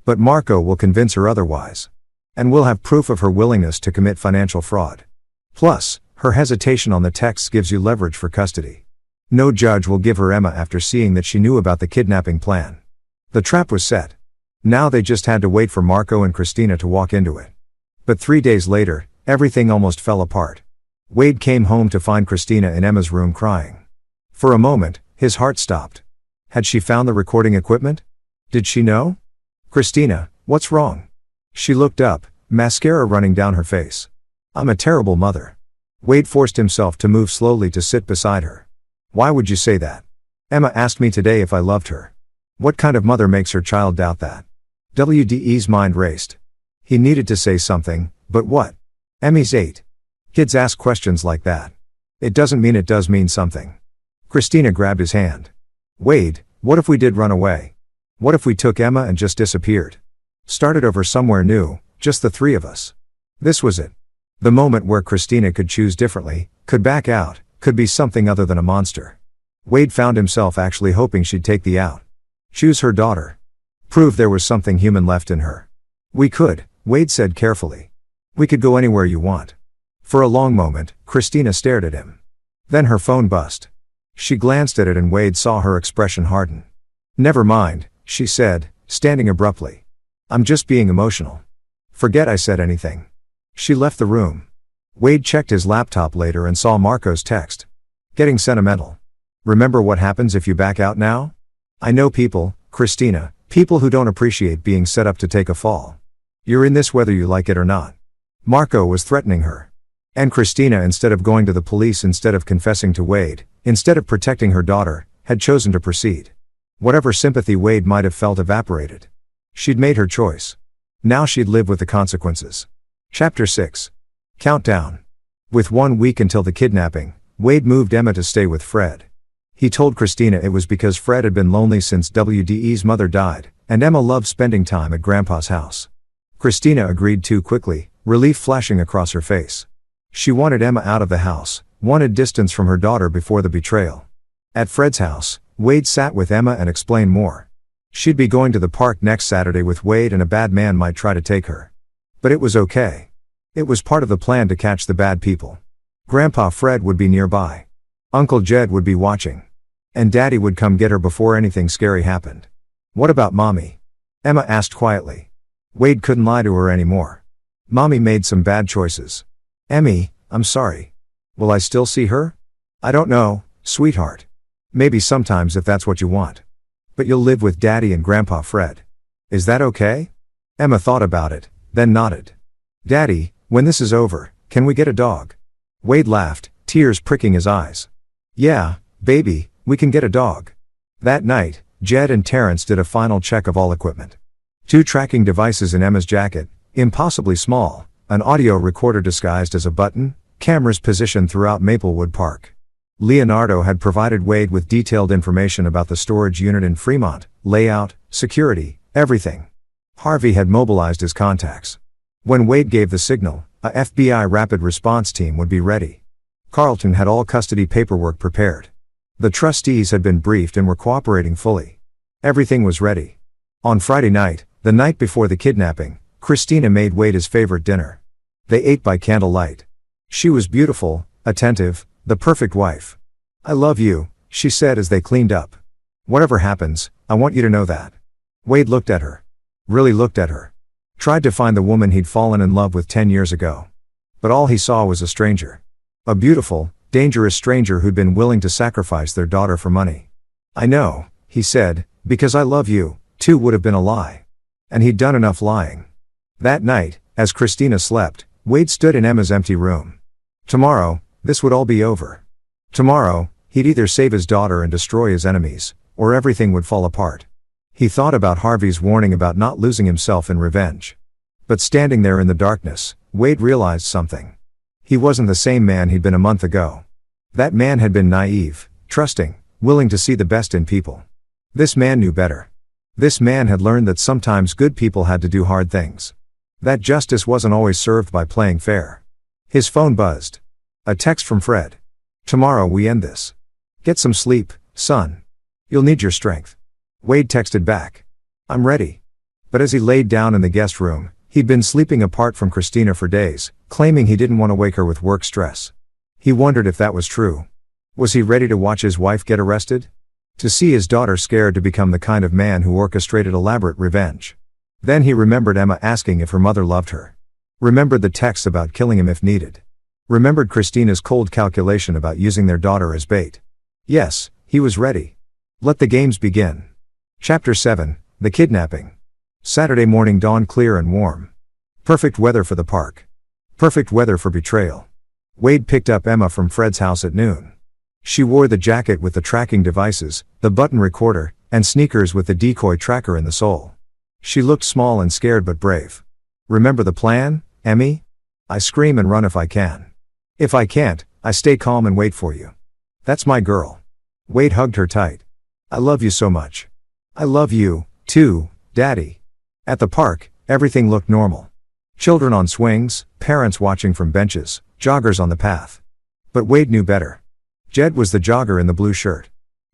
But Marco will convince her otherwise. And we'll have proof of her willingness to commit financial fraud. Plus, her hesitation on the texts gives you leverage for custody. No judge will give her Emma after seeing that she knew about the kidnapping plan. The trap was set. Now they just had to wait for Marco and Christina to walk into it. But 3 days later, everything almost fell apart. Wade came home to find Christina in Emma's room crying. For a moment, his heart stopped. Had she found the recording equipment? Did she know? Christina, what's wrong? She looked up, mascara running down her face. I'm a terrible mother. Wade forced himself to move slowly to sit beside her. Why would you say that? Emma asked me today if I loved her. What kind of mother makes her child doubt that? WDE's mind raced. He needed to say something, but what? Emmy's 8. Kids ask questions like that. It doesn't mean it does mean something. Christina grabbed his hand. Wade, what if we did run away? What if we took Emma and just disappeared? Started over somewhere new, just the 3 of us. This was it. The moment where Christina could choose differently, could back out, could be something other than a monster. Wade found himself actually hoping she'd take the out. Choose her daughter. Prove there was something human left in her. We could, Wade said carefully. We could go anywhere you want. For a long moment, Christina stared at him. Then her phone buzzed. She glanced at it and Wade saw her expression harden. Never mind, she said, standing abruptly. I'm just being emotional. Forget I said anything. She left the room. Wade checked his laptop later and saw Marco's text. Getting sentimental. Remember what happens if you back out now? I know people, Christina, people who don't appreciate being set up to take a fall. You're in this whether you like it or not. Marco was threatening her. And Christina, instead of going to the police, instead of confessing to Wade, instead of protecting her daughter, had chosen to proceed. Whatever sympathy Wade might have felt evaporated. She'd made her choice. Now she'd live with the consequences. Chapter 6. Countdown. With 1 week until the kidnapping, Wade moved Emma to stay with Fred. He told Christina it was because Fred had been lonely since WDE's mother died, and Emma loved spending time at Grandpa's house. Christina agreed too quickly, relief flashing across her face. She wanted Emma out of the house, wanted distance from her daughter before the betrayal. At Fred's house, Wade sat with Emma and explained more. She'd be going to the park next Saturday with Wade and a bad man might try to take her. But it was okay. It was part of the plan to catch the bad people. Grandpa Fred would be nearby. Uncle Jed would be watching. And Daddy would come get her before anything scary happened. What about Mommy? Emma asked quietly. Wade couldn't lie to her anymore. Mommy made some bad choices. Emmy, I'm sorry. Will I still see her? I don't know, sweetheart. Maybe sometimes if that's what you want. But you'll live with Daddy and Grandpa Fred. Is that okay? Emma thought about it, then nodded. Daddy, when this is over, can we get a dog? Wade laughed, tears pricking his eyes. Yeah, baby, we can get a dog. That night, Jed and Terrence did a final check of all equipment. 2 tracking devices in Emma's jacket, impossibly small, an audio recorder disguised as a button, cameras positioned throughout Maplewood Park. Leonardo had provided Wade with detailed information about the storage unit in Fremont, layout, security, everything. Harvey had mobilized his contacts. When Wade gave the signal, a FBI rapid response team would be ready. Carlton had all custody paperwork prepared. The trustees had been briefed and were cooperating fully. Everything was ready. On Friday night, the night before the kidnapping, Christina made Wade his favorite dinner. They ate by candlelight. She was beautiful, attentive, the perfect wife. I love you, she said as they cleaned up. Whatever happens, I want you to know that. Wade looked at her. Really looked at her. Tried to find the woman he'd fallen in love with 10 years ago. But all he saw was a stranger. A beautiful, dangerous stranger who'd been willing to sacrifice their daughter for money. I know, he said, because I love you, too would have been a lie. And he'd done enough lying. That night, as Christina slept, Wade stood in Emma's empty room. Tomorrow, this would all be over. Tomorrow, he'd either save his daughter and destroy his enemies, or everything would fall apart. He thought about Harvey's warning about not losing himself in revenge. But standing there in the darkness, Wade realized something. He wasn't the same man he'd been a month ago. That man had been naive, trusting, willing to see the best in people. This man knew better. This man had learned that sometimes good people had to do hard things. That justice wasn't always served by playing fair. His phone buzzed. A text from Fred. Tomorrow we end this. Get some sleep, son. You'll need your strength. Wade texted back. I'm ready. But as he laid down in the guest room, he'd been sleeping apart from Christina for days, claiming he didn't want to wake her with work stress. He wondered if that was true. Was he ready to watch his wife get arrested? To see his daughter scared to become the kind of man who orchestrated elaborate revenge. Then he remembered Emma asking if her mother loved her. Remembered the texts about killing him if needed. Remembered Christina's cold calculation about using their daughter as bait. Yes, he was ready. Let the games begin. Chapter 7, The Kidnapping. Saturday morning dawned clear and warm. Perfect weather for the park. Perfect weather for betrayal. Wade picked up Emma from Fred's house at noon. She wore the jacket with the tracking devices, the button recorder, and sneakers with the decoy tracker in the sole. She looked small and scared but brave. Remember the plan, Emmy? I scream and run if I can. If I can't, I stay calm and wait for you. That's my girl. Wade hugged her tight. I love you so much. I love you, too, Daddy. At the park, everything looked normal. Children on swings, parents watching from benches, joggers on the path. But Wade knew better. Jed was the jogger in the blue shirt.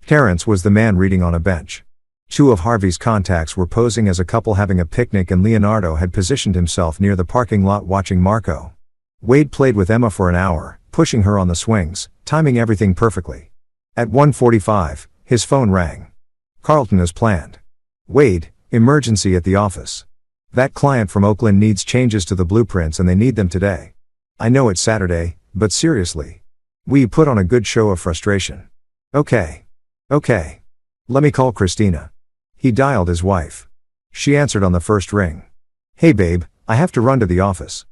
Terrence was the man reading on a bench. 2 of Harvey's contacts were posing as a couple having a picnic and Leonardo had positioned himself near the parking lot watching Marco. Wade played with Emma for an hour, pushing her on the swings, timing everything perfectly. At 1:45, his phone rang. Carlton as planned. Wade, emergency at the office. That client from Oakland needs changes to the blueprints and they need them today. I know it's Saturday, but seriously. We put on a good show of frustration. Okay. Let me call Christina. He dialed his wife. She answered on the first ring. Hey babe, I have to run to the office.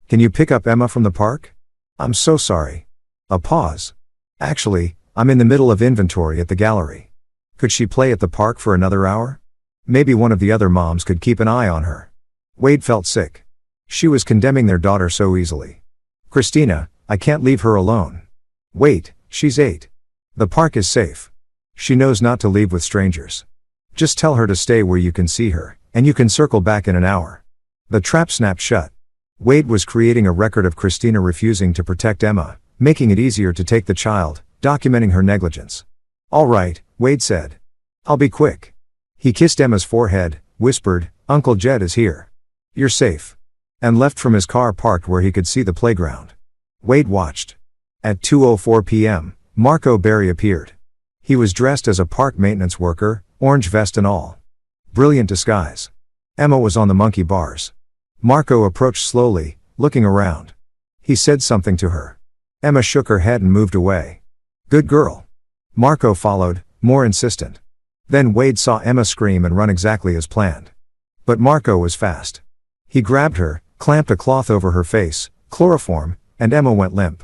Can you pick up Emma from the park? I'm so sorry. A pause. Actually, I'm in the middle of inventory at the gallery. Could she play at the park for another hour? Maybe one of the other moms could keep an eye on her. Wade felt sick. She was condemning their daughter so easily. Christina, I can't leave her alone. Wait, she's 8. The park is safe. She knows not to leave with strangers. Just tell her to stay where you can see her, and you can circle back in an hour. The trap snapped shut. Wade was creating a record of Christina refusing to protect Emma, making it easier to take the child, documenting her negligence. All right, Wade said. I'll be quick. He kissed Emma's forehead, whispered, Uncle Jed is here. You're safe. And left from his car parked where he could see the playground. Wade watched. At 2:04 p.m., Marco Berry appeared. He was dressed as a park maintenance worker, orange vest and all. Brilliant disguise. Emma was on the monkey bars. Marco approached slowly, looking around. He said something to her. Emma shook her head and moved away. Good girl. Marco followed, more insistent. Then Wade saw Emma scream and run exactly as planned. But Marco was fast. He grabbed her, clamped a cloth over her face, chloroform, and Emma went limp.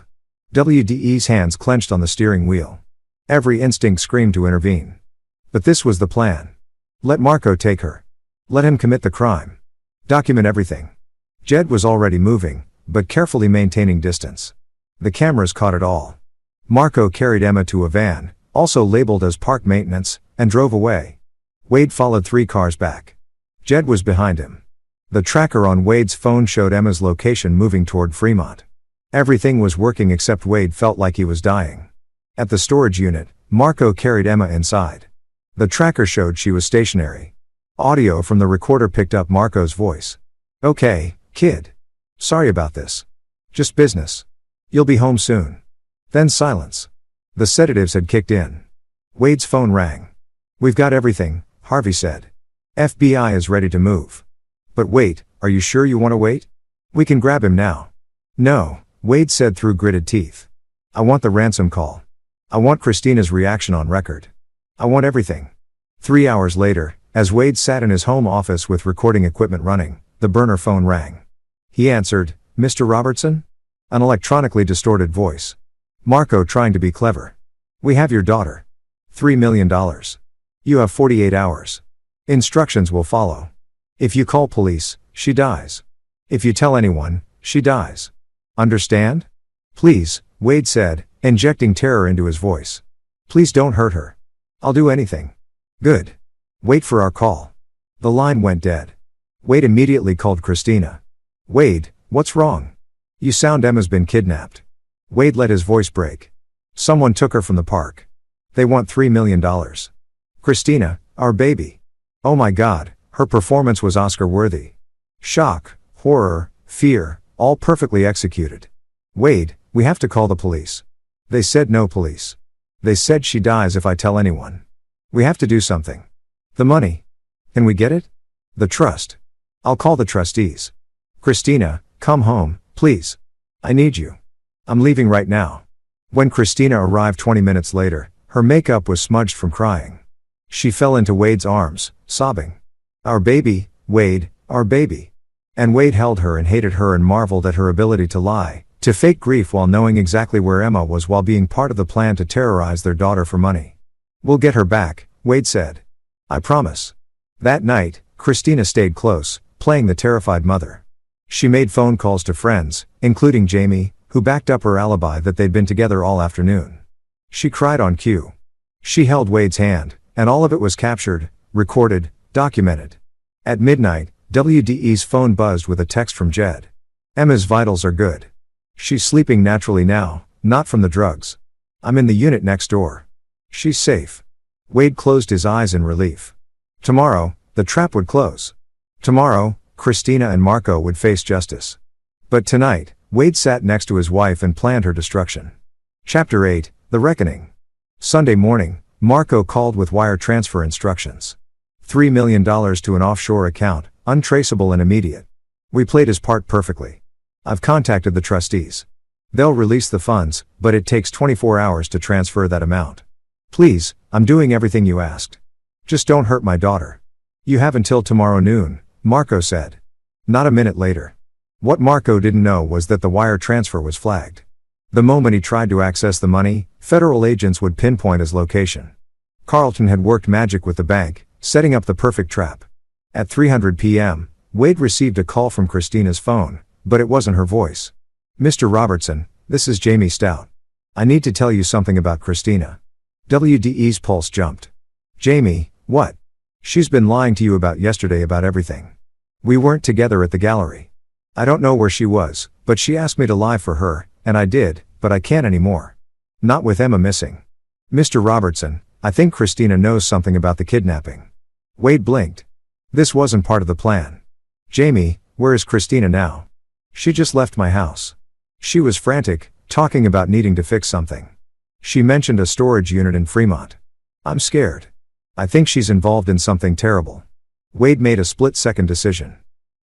WDE's hands clenched on the steering wheel. Every instinct screamed to intervene. But this was the plan. Let Marco take her. Let him commit the crime. Document everything. Jed was already moving, but carefully maintaining distance. The cameras caught it all. Marco carried Emma to a van, also labeled as park maintenance, and drove away. Wade followed 3 cars back. Jed was behind him. The tracker on Wade's phone showed Emma's location moving toward Fremont. Everything was working except Wade felt like he was dying. At the storage unit, Marco carried Emma inside. The tracker showed she was stationary. Audio from the recorder picked up Marco's voice. Okay, kid. Sorry about this. Just business. You'll be home soon. Then silence. The sedatives had kicked in. Wade's phone rang. We've got everything, Harvey said. FBI is ready to move. But wait, are you sure you want to wait? We can grab him now. No, Wade said through gritted teeth. I want the ransom call. I want Christina's reaction on record. I want everything. 3 hours later, as Wade sat in his home office with recording equipment running, the burner phone rang. He answered, Mr. Robertson? An electronically distorted voice. Marco trying to be clever. We have your daughter. $3 million. You have 48 hours. Instructions will follow. If you call police, she dies. If you tell anyone, she dies. Understand? Please, Wade said, injecting terror into his voice. Please don't hurt her. I'll do anything. Good. Wait for our call. The line went dead. Wade immediately called Christina. Wade, what's wrong? You sound Emma's been kidnapped. Wade let his voice break. Someone took her from the park. They want $3 million. Christina, our baby. Oh my God, her performance was Oscar-worthy. Shock, horror, fear, all perfectly executed. Wade, we have to call the police. They said no police. They said she dies if I tell anyone. We have to do something. The money. Can we get it? The trust. I'll call the trustees. Christina, come home, please. I need you. I'm leaving right now. When Christina arrived 20 minutes later, her makeup was smudged from crying. She fell into Wade's arms, sobbing. Our baby, Wade, our baby. And Wade held her and hated her and marveled at her ability to lie, to fake grief while knowing exactly where Emma was while being part of the plan to terrorize their daughter for money. We'll get her back, Wade said. I promise. That night, Christina stayed close, playing the terrified mother. She made phone calls to friends, including Jamie, who backed up her alibi that they'd been together all afternoon. She cried on cue. She held Wade's hand, and all of it was captured, recorded, documented. At midnight, WDE's phone buzzed with a text from Jed. Emma's vitals are good. She's sleeping naturally now, not from the drugs. I'm in the unit next door. She's safe. Wade closed his eyes in relief. Tomorrow, the trap would close. Tomorrow, Christina and Marco would face justice. But tonight, Wade sat next to his wife and planned her destruction. Chapter 8, The Reckoning. Sunday morning, Marco called with wire transfer instructions. $3 million to an offshore account, untraceable and immediate. We played his part perfectly. I've contacted the trustees. They'll release the funds, but it takes 24 hours to transfer that amount. Please, I'm doing everything you asked. Just don't hurt my daughter. You have until tomorrow noon, Marco said. Not a minute later. What Marco didn't know was that the wire transfer was flagged. The moment he tried to access the money, federal agents would pinpoint his location. Carlton had worked magic with the bank, setting up the perfect trap. At 3:00 p.m., Wade received a call from Christina's phone, but it wasn't her voice. Mr. Robertson, this is Jamie Stout. I need to tell you something about Christina. WDE's pulse jumped. Jamie, what? She's been lying to you about yesterday about everything. We weren't together at the gallery. I don't know where she was, but she asked me to lie for her, and I did, but I can't anymore. Not with Emma missing. Mr. Robertson, I think Christina knows something about the kidnapping. Wade blinked. This wasn't part of the plan. Jamie, where is Christina now? She just left my house. She was frantic, talking about needing to fix something. She mentioned a storage unit in Fremont. I'm scared. I think she's involved in something terrible. Wade made a split-second decision.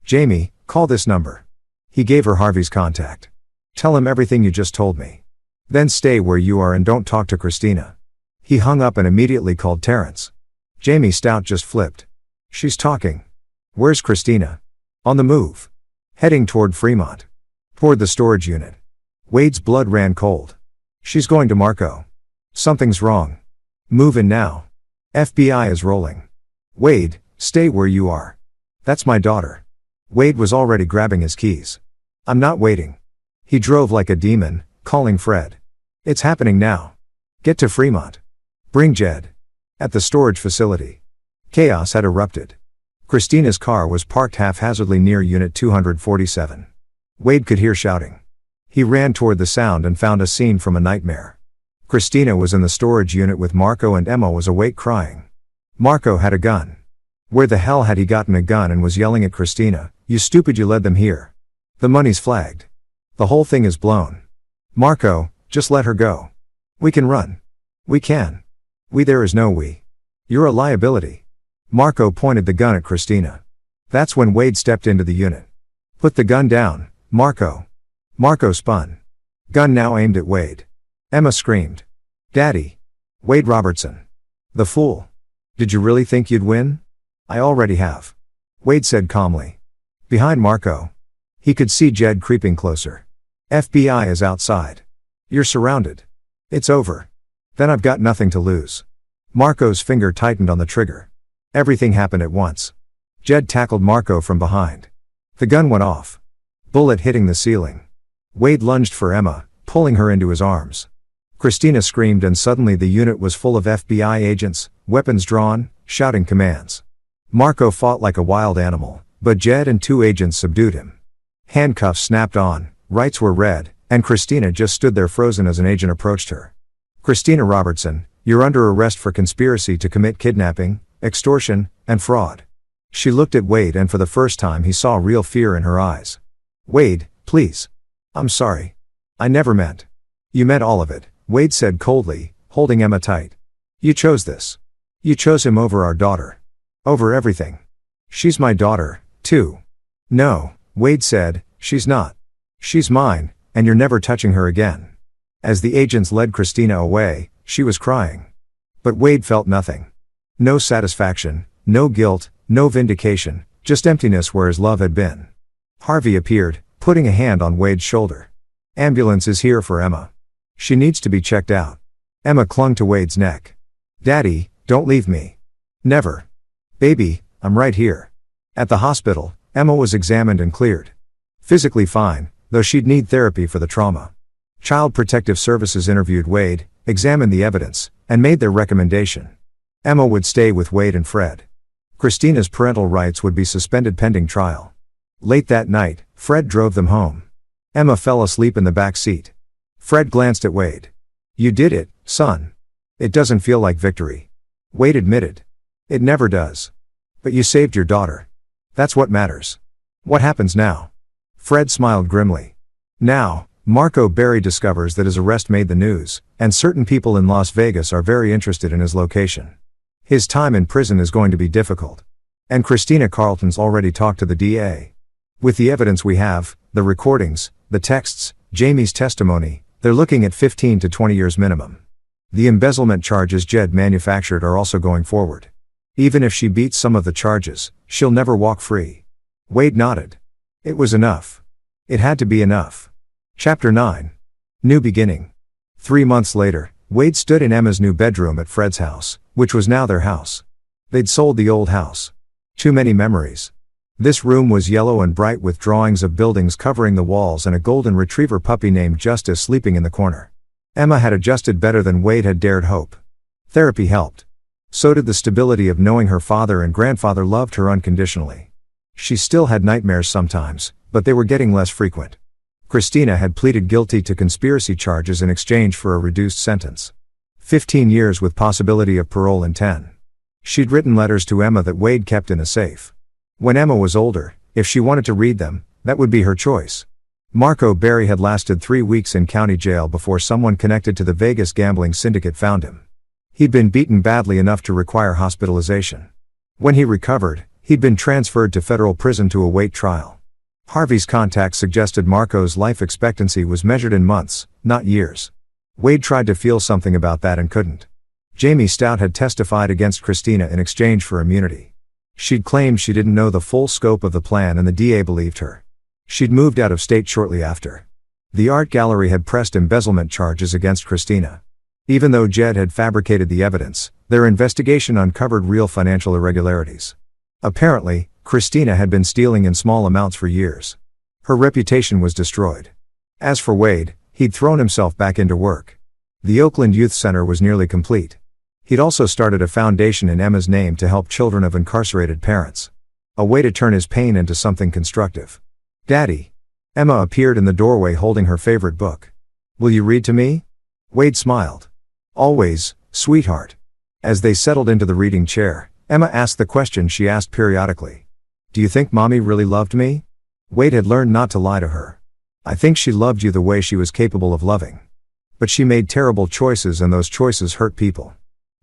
Jamie, call this number. He gave her Harvey's contact. Tell him everything you just told me. Then stay where you are and don't talk to Christina. He hung up and immediately called Terrence. Jamie Stout just flipped. She's talking. Where's Christina? On the move. Heading toward Fremont. Toward the storage unit. Wade's blood ran cold. She's going to Marco. Something's wrong. Move in now. FBI is rolling. Wade, stay where you are. That's my daughter. Wade was already grabbing his keys. I'm not waiting. He drove like a demon, calling Fred. It's happening now. Get to Fremont. Bring Jed. At the storage facility. Chaos had erupted. Christina's car was parked haphazardly near Unit 247. Wade could hear shouting. He ran toward the sound and found a scene from a nightmare. Christina was in the storage unit with Marco and Emma was awake crying. Marco had a gun. Where the hell had he gotten a gun and was yelling at Christina, "You stupid, you led them here. The money's flagged. The whole thing is blown. Marco, just let her go. We can run. We can. There is no we. You're a liability." Marco pointed the gun at Christina. That's when Wade stepped into the unit. Put the gun down, Marco. Marco spun. Gun now aimed at Wade. Emma screamed. Daddy. Wade Robertson. The fool. Did you really think you'd win? I already have. Wade said calmly. Behind Marco. He could see Jed creeping closer. FBI is outside. You're surrounded. It's over. Then I've got nothing to lose. Marco's finger tightened on the trigger. Everything happened at once. Jed tackled Marco from behind. The gun went off. Bullet hitting the ceiling. Wade lunged for Emma, pulling her into his arms. Christina screamed and suddenly the unit was full of FBI agents, weapons drawn, shouting commands. Marco fought like a wild animal, but Jed and two agents subdued him. Handcuffs snapped on, rights were read, and Christina just stood there frozen as an agent approached her. Christina Robertson, you're under arrest for conspiracy to commit kidnapping, extortion, and fraud. She looked at Wade and for the first time he saw real fear in her eyes. Wade, please. I'm sorry. I never meant. You meant all of it, Wade said coldly, holding Emma tight. You chose this. You chose him over our daughter. Over everything. She's my daughter, too. No, Wade said, she's not. She's mine, and you're never touching her again. As the agents led Christina away, she was crying. But Wade felt nothing. No satisfaction, no guilt, no vindication, just emptiness where his love had been. Harvey appeared, putting a hand on Wade's shoulder. Ambulance is here for Emma. She needs to be checked out. Emma clung to Wade's neck. Daddy, don't leave me. Never. Baby, I'm right here. At the hospital, Emma was examined and cleared. Physically fine, though she'd need therapy for the trauma. Child Protective Services interviewed Wade, examined the evidence, and made their recommendation. Emma would stay with Wade and Fred. Christina's parental rights would be suspended pending trial. Late that night, Fred drove them home. Emma fell asleep in the back seat. Fred glanced at Wade. You did it, son. It doesn't feel like victory. Wade admitted. It never does. But you saved your daughter. That's what matters. What happens now? Fred smiled grimly. Now, Marco Berry discovers that his arrest made the news, and certain people in Las Vegas are very interested in his location. His time in prison is going to be difficult. And Christina Carlton's already talked to the DA. With the evidence we have, the recordings, the texts, Jamie's testimony, they're looking at 15 to 20 years minimum. The embezzlement charges Jed manufactured are also going forward. Even if she beats some of the charges, she'll never walk free. Wade nodded. It was enough. It had to be enough. Chapter 9. New beginning. 3 months later, Wade stood in Emma's new bedroom at Fred's house, which was now their house. They'd sold the old house. Too many memories. This room was yellow and bright with drawings of buildings covering the walls and a golden retriever puppy named Justice sleeping in the corner. Emma had adjusted better than Wade had dared hope. Therapy helped. So did the stability of knowing her father and grandfather loved her unconditionally. She still had nightmares sometimes, but they were getting less frequent. Christina had pleaded guilty to conspiracy charges in exchange for a reduced sentence. 15 years with possibility of parole in 10. She'd written letters to Emma that Wade kept in a safe. When Emma was older, if she wanted to read them, that would be her choice. Marco Berry had lasted 3 weeks in county jail before someone connected to the Vegas gambling syndicate found him. He'd been beaten badly enough to require hospitalization. When he recovered, he'd been transferred to federal prison to await trial. Harvey's contacts suggested Marco's life expectancy was measured in months, not years. Wade tried to feel something about that and couldn't. Jamie Stout had testified against Christina in exchange for immunity. She'd claimed she didn't know the full scope of the plan and the DA believed her. She'd moved out of state shortly after. The art gallery had pressed embezzlement charges against Christina. Even though Jed had fabricated the evidence, their investigation uncovered real financial irregularities. Apparently, Christina had been stealing in small amounts for years. Her reputation was destroyed. As for Wade, he'd thrown himself back into work. The Oakland Youth Center was nearly complete. He'd also started a foundation in Emma's name to help children of incarcerated parents. A way to turn his pain into something constructive. "Daddy." Emma appeared in the doorway holding her favorite book. "Will you read to me?" Wade smiled. "Always, sweetheart." As they settled into the reading chair, Emma asked the question she asked periodically. "Do you think Mommy really loved me?" Wade had learned not to lie to her. "I think she loved you the way she was capable of loving. But she made terrible choices and those choices hurt people.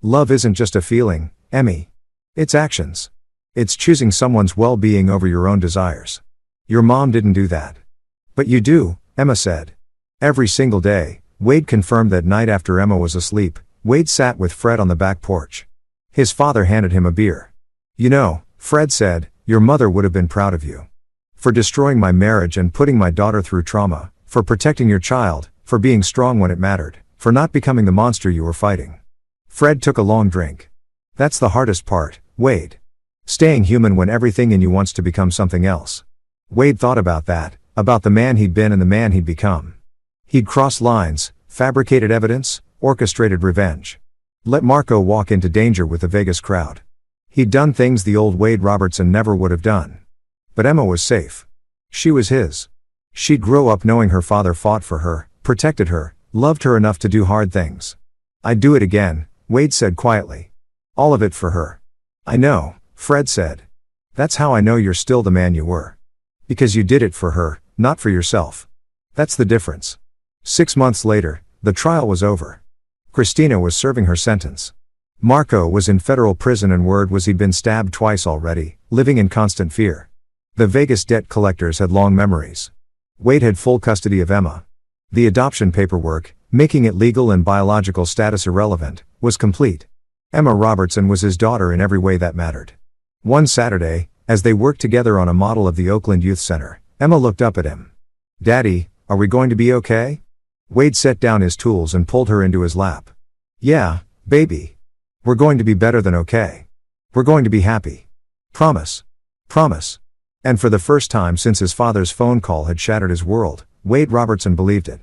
Love isn't just a feeling, Emmy. It's actions. It's choosing someone's well-being over your own desires. Your mom didn't do that. But you do," Emma said. Every single day, Wade confirmed that night after Emma was asleep, Wade sat with Fred on the back porch. His father handed him a beer. "You know," Fred said, "your mother would have been proud of you. For destroying my marriage and putting my daughter through trauma, for protecting your child, for being strong when it mattered, for not becoming the monster you were fighting." Fred took a long drink. "That's the hardest part, Wade. Staying human when everything in you wants to become something else." Wade thought about that, about the man he'd been and the man he'd become. He'd crossed lines, fabricated evidence, orchestrated revenge. Let Marco walk into danger with the Vegas crowd. He'd done things the old Wade Robertson never would have done. But Emma was safe. She was his. She'd grow up knowing her father fought for her, protected her, loved her enough to do hard things. "I'd do it again," Wade said quietly. "All of it for her." "I know," Fred said. "That's how I know you're still the man you were. Because you did it for her, not for yourself. That's the difference." 6 months later, the trial was over. Christina was serving her sentence. Marco was in federal prison and word was he'd been stabbed twice already, living in constant fear. The Vegas debt collectors had long memories. Wade had full custody of Emma. The adoption paperwork, making it legal and biological status irrelevant, was complete. Emma Robertson was his daughter in every way that mattered. One Saturday, as they worked together on a model of the Oakland Youth Center, Emma looked up at him. "Daddy, are we going to be okay?" Wade set down his tools and pulled her into his lap. "Yeah, baby. We're going to be better than okay. We're going to be happy. Promise. Promise." And for the first time since his father's phone call had shattered his world, Wade Robertson believed it.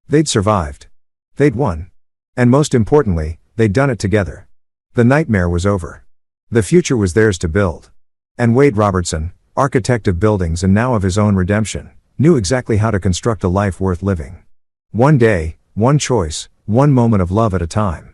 They'd survived. They'd won. And most importantly, they'd done it together. The nightmare was over. The future was theirs to build. And Wade Robertson, architect of buildings and now of his own redemption, knew exactly how to construct a life worth living. One day, one choice, one moment of love at a time.